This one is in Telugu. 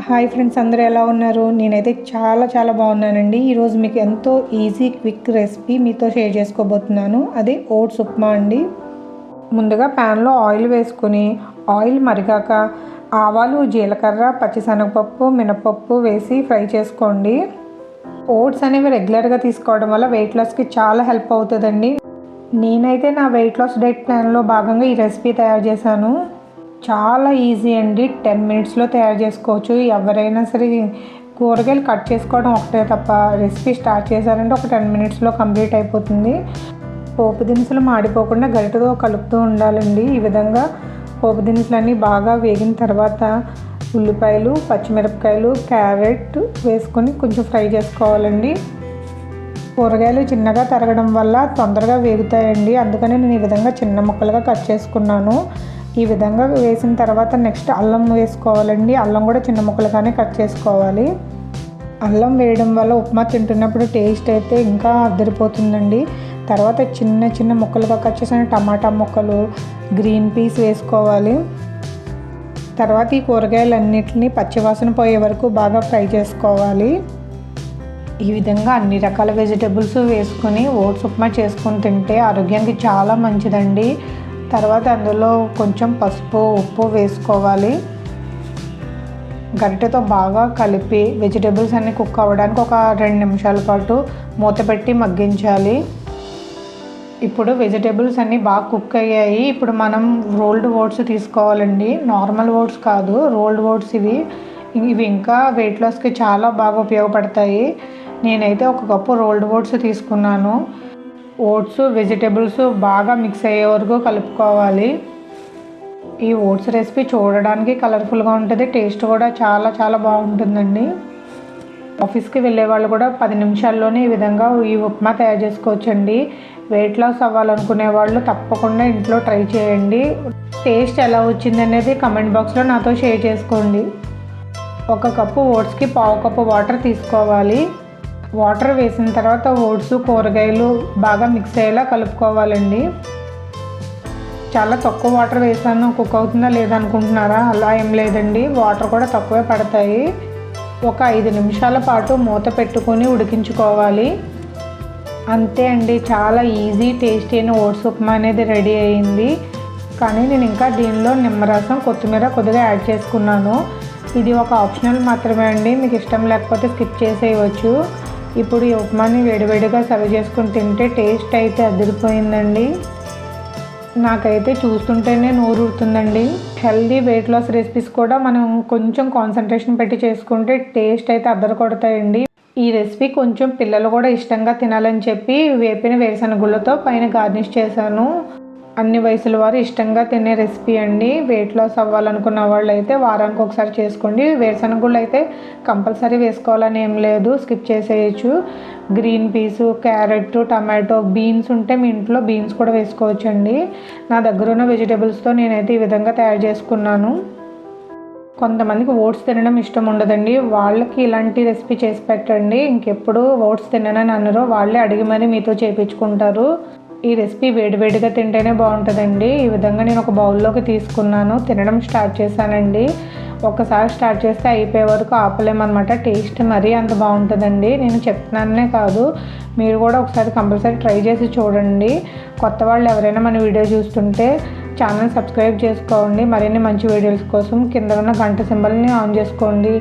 హాయ్ ఫ్రెండ్స్, అందరూ ఎలా ఉన్నారు? నేనైతే చాలా బాగున్నానండి. ఈరోజు మీకు ఎంతో ఈజీ క్విక్ రెసిపీ మీతో షేర్ చేసుకోబోతున్నాను. అదే ఓట్స్ ఉప్మా అండి. ముందుగా ప్యాన్లో ఆయిల్ వేసుకొని ఆయిల్ మరిగాక ఆవాలు, జీలకర్ర, పచ్చిశనగపప్పు, మినపప్పు వేసి ఫ్రై చేసుకోండి. ఓట్స్ అనేవి రెగ్యులర్గా తీసుకోవడం వల్ల వెయిట్ లాస్కి చాలా హెల్ప్ అవుతుందండి. నేనైతే నా వెయిట్ లాస్ డైట్ ప్లాన్లో భాగంగా ఈ రెసిపీ తయారు చేశాను. చాలా ఈజీ అండి. 10 మినిట్స్లో తయారు చేసుకోవచ్చు. ఎవరైనా సరే కూరగాయలు కట్ చేసుకోవడం ఒకటే తప్ప రెసిపీ స్టార్ట్ చేశారంటే ఒక 10 మినిట్స్లో కంప్లీట్ అయిపోతుంది. పోపు దినుసులు మాడిపోకుండా గరిటెతో కలుపుతూ ఉండాలండి. ఈ విధంగా పోపు దినుసులన్నీ బాగా వేగిన తర్వాత ఉల్లిపాయలు, పచ్చిమిరపకాయలు, క్యారెట్ వేసుకొని కొంచెం ఫ్రై చేసుకోవాలండి. కూరగాయలు చిన్నగా తరగడం వల్ల తొందరగా వేగుతాయండి. అందుకని నేను ఈ విధంగా చిన్న ముక్కలుగా కట్ చేసుకున్నాను. ఈ విధంగా వేసిన తర్వాత నెక్స్ట్ అల్లం వేసుకోవాలండి. అల్లం కూడా చిన్న ముక్కలుగానే కట్ చేసుకోవాలి. అల్లం వేయడం వల్ల ఉప్మా తింటున్నప్పుడు టేస్ట్ అయితే ఇంకా అద్దరిపోతుందండి. తర్వాత చిన్న ముక్కలుగా కట్ చేసిన టమాటా ముక్కలు, గ్రీన్ పీస్ వేసుకోవాలి. తర్వాత ఈ కూరగాయలన్నిటిని పచ్చివాసన పోయే వరకు బాగా ఫ్రై చేసుకోవాలి. ఈ విధంగా అన్ని రకాల వెజిటేబుల్స్ వేసుకొని ఓట్స్ ఉప్మా చేసుకొని తింటే ఆరోగ్యానికి చాలా మంచిదండి. తర్వాత అందులో కొంచెం పసుపు, ఉప్పు వేసుకోవాలి. గరిటెతో బాగా కలిపి వెజిటేబుల్స్ అన్నీ కుక్ అవ్వడానికి ఒక 2 నిమిషాల పాటు మూత పెట్టి మగ్గించాలి. ఇప్పుడు వెజిటేబుల్స్ అన్నీ బాగా కుక్ అయ్యాయి. ఇప్పుడు మనం రోల్డ్ ఓట్స్ తీసుకోవాలండి. నార్మల్ ఓట్స్ కాదు, రోల్డ్ ఓట్స్ ఇవి ఇంకా వెయిట్ లాస్కి చాలా బాగా ఉపయోగపడతాయి. నేనైతే 1 కప్పు రోల్డ్ ఓట్స్ తీసుకున్నాను. ఓట్స్, వెజిటేబుల్స్ బాగా మిక్స్ అయ్యే వరకు కలుపుకోవాలి. ఈ ఓట్స్ రెసిపీ చూడడానికి కలర్ఫుల్గా ఉంటుంది, టేస్ట్ కూడా చాలా బాగుంటుందండి. ఆఫీస్కి వెళ్ళే వాళ్ళు కూడా 10 నిమిషాల్లోనే ఈ విధంగా ఈ ఉప్మా తయారు చేసుకోవచ్చండి. వెయిట్ లాస్ అవ్వాలనుకునే వాళ్ళు తప్పకుండా ఇంట్లో ట్రై చేయండి. టేస్ట్ ఎలా వచ్చింది అనేది కమెంట్ బాక్స్లో నాతో షేర్ చేసుకోండి. 1 కప్పు ఓట్స్కి 1/2 కప్పు వాటర్ తీసుకోవాలి. వాటర్ వేసిన తర్వాత ఓట్స్, కూరగాయలు బాగా మిక్స్ అయ్యేలా కలుపుకోవాలండి. చాలా తక్కువ వాటర్ వేసాను, కుక్ అవుతుందా లేదా అనుకుంటున్నారా? అలా ఏం లేదండి, వాటర్ కూడా తక్కువే పడతాయి. ఒక 5 నిమిషాల పాటు మూత పెట్టుకొని ఉడికించుకోవాలి. అంతే అండి, చాలా ఈజీ టేస్టీ అయిన ఓట్స్ ఉప్మా అనేది రెడీ అయింది. కానీ నేను ఇంకా దీనిలో నిమ్మరసం, కొత్తిమీర కొద్దిగా యాడ్ చేసుకున్నాను. ఇది ఒక ఆప్షనల్ మాత్రమే అండి, మీకు ఇష్టం లేకపోతే స్కిప్ చేసేయవచ్చు. ఇప్పుడు ఈ ఉప్మాని వేడివేడిగా సర్వ్ చేసుకుని తింటే టేస్ట్ అయితే అదిరిపోయిందండి. నాకైతే చూస్తుంటేనే నోరు ఊరుతుందండి. హెల్దీ వెయిట్ లాస్ రెసిపీస్ కూడా మనం కొంచెం కాన్సన్ట్రేషన్ పెట్టి చేసుకుంటే టేస్ట్ అయితే అద్దరు కొడతాయండి. ఈ రెసిపీ కొంచెం పిల్లలు కూడా ఇష్టంగా తినాలని చెప్పి వేపిన వేరుశనగ గుళ్ళతో పైన గార్నిష్ చేశాను. అన్ని వయసుల వారు ఇష్టంగా తినే రెసిపీ అండి. వెయిట్ లాస్ అవ్వాలనుకున్న వాళ్ళు అయితే వారానికి ఒకసారి చేసుకోండి. వేరుశనగ గుళ్ళు అయితే కంపల్సరీ వేసుకోవాలని ఏం లేదు, స్కిప్ చేసేయచ్చు. Green peas, carrot, tomato, beans ఉంటే మీ ఇంట్లో బీన్స్ కూడా వేసుకోవచ్చండి. నా దగ్గర ఉన్న వెజిటేబుల్స్తో నేనైతే ఈ విధంగా తయారు చేసుకున్నాను. కొంతమందికి ఓట్స్ తినడం ఇష్టం ఉండదండి, వాళ్ళకి ఇలాంటి రెసిపీ చేసి పెట్టండి. ఇంకెప్పుడు ఓట్స్ తిననని అనరో వాళ్ళే అడిగి మరీ మీతో చేయించుకుంటారు. ఈ రెసిపీ వేడివేడిగా తింటేనే బాగుంటుందండి. ఈ విధంగా నేను ఒక బౌల్లోకి తీసుకున్నాను, తినడం స్టార్ట్ చేశానండి. ఒక్కసారి స్టార్ట్ చేస్తే అయిపోయే వరకు ఆపలేమన్నమాట. టేస్ట్ మరీ అంత బాగుంటుందండి. నేను చెప్తున్నానే కాదు, మీరు కూడా ఒకసారి కంపల్సరీ ట్రై చేసి చూడండి. కొత్త వాళ్ళు ఎవరైనా మన వీడియో చూస్తుంటే ఛానల్ సబ్స్క్రైబ్ చేసుకోండి. మరిన్ని మంచి వీడియోస్ కోసం కింద ఉన్న గంట సింబల్ని ఆన్ చేసుకోండి.